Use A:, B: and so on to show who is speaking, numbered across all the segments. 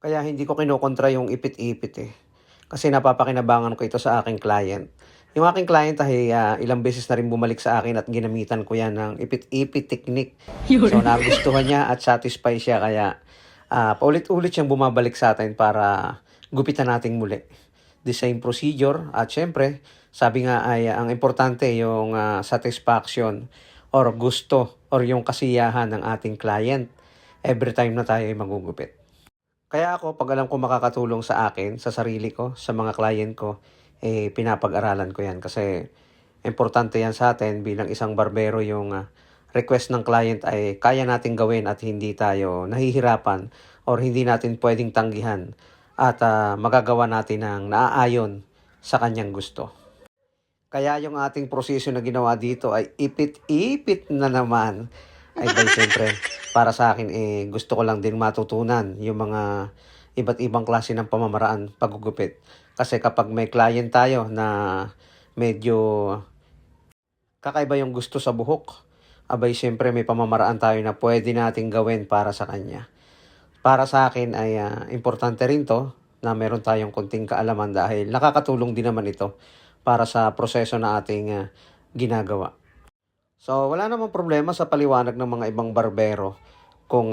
A: Kaya hindi ko kinokontra yung ipit-ipit eh. Kasi napapakinabangan ko ito sa aking client. Yung aking client ay ilang beses na rin bumalik sa akin at ginamitan ko yan ng ipit-ipit technique. So nagustuhan niya at satisfy siya kaya paulit-ulit siyang bumabalik sa atin para gupitan nating muli. The same procedure at syempre sabi nga ay ang importante yung satisfaction or gusto or yung kasiyahan ng ating client every time na tayo ay magugupit. Kaya ako, pag alam ko makakatulong sa akin, sa sarili ko, sa mga client ko, pinapag-aralan ko yan. Kasi importante yan sa atin bilang isang barbero yung request ng client ay kaya natin gawin at hindi tayo nahihirapan or hindi natin pwedeng tanggihan at magagawa natin ng naaayon sa kanyang gusto. Kaya yung ating proseso na ginawa dito ay ipit-ipit na naman. Ay bay, siyempre, para sa akin, gusto ko lang din matutunan yung mga iba't ibang klase ng pamamaraan paggugupit. Kasi kapag may client tayo na medyo kakaiba yung gusto sa buhok, abay, siyempre, may pamamaraan tayo na pwede nating gawin para sa kanya. Para sa akin ay importante rin to na meron tayong konting kaalaman dahil nakakatulong din naman ito para sa proseso na ating ginagawa. So, wala namang problema sa paliwanag ng mga ibang barbero kung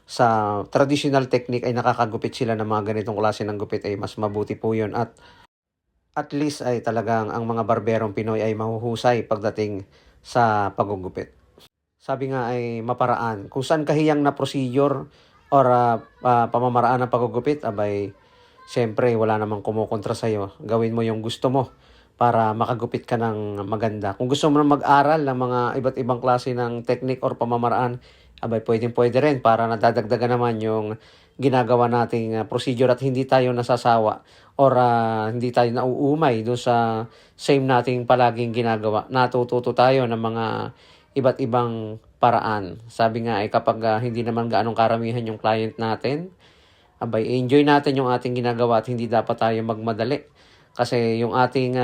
A: sa traditional technique ay nakakagupit sila ng mga ganitong klase ng gupit ay mas mabuti po yun at least ay talagang ang mga barberong Pinoy ay mahuhusay pagdating sa paggugupit. Sabi nga ay maparaan. Kung saan kahiyang na procedure or pamamaraan ng paggugupit, abay, siyempre wala namang kumukontra sa'yo. Gawin mo yung gusto mo para makagupit ka ng maganda. Kung gusto mo na mag-aral ng mga iba't ibang klase ng technique or pamamaraan, abay pwede rin para nadadagdagan naman yung ginagawa nating procedure at hindi tayo nasasawa or hindi tayo nauumay doon sa same nating palaging ginagawa. Natututo tayo ng mga iba't ibang paraan. Sabi nga ay kapag hindi naman gaanong karamihan yung client natin, abay enjoy natin yung ating ginagawa at hindi dapat tayo magmadali. Kasi yung ating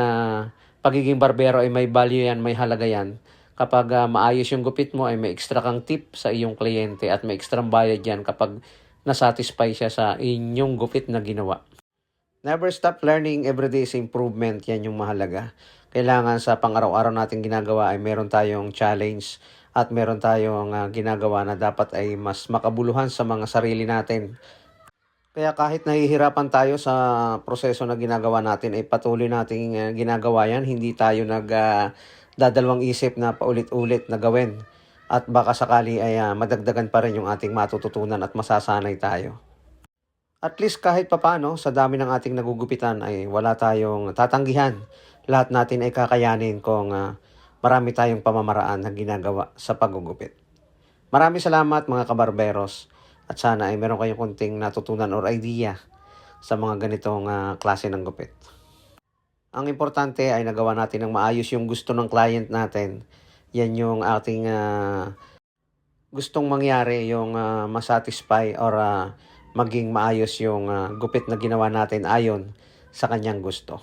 A: pagiging barbero ay may value yan, may halaga yan. Kapag maayos yung gupit mo ay may extra kang tip sa iyong kliyente at may extra bayad yan kapag nasatisfy siya sa inyong gupit na ginawa. Never stop learning, everyday is improvement, yan yung mahalaga. Kailangan sa pang-araw-araw nating ginagawa ay meron tayong challenge at meron tayong ginagawa na dapat ay mas makabuluhan sa mga sarili natin. Kaya kahit nahihirapan tayo sa proseso na ginagawa natin, ay patuloy nating ginagawa yan. Hindi tayo dadalawang isip na paulit-ulit na gawin. At baka sakali ay madagdagan pa rin yung ating matututunan at masasanay tayo. At least kahit papano, sa dami ng ating nagugupitan ay wala tayong tatanggihan. Lahat natin ay kakayanin kung marami tayong pamamaraan na ginagawa sa paggugupit. Maraming salamat mga kabarberos. At sana ay meron kayong konting natutunan or idea sa mga ganitong klase ng gupit. Ang importante ay nagawa natin ng maayos yung gusto ng client natin. Yan yung ating gustong mangyari, yung masatisfy or maging maayos yung gupit na ginawa natin ayon sa kanyang gusto.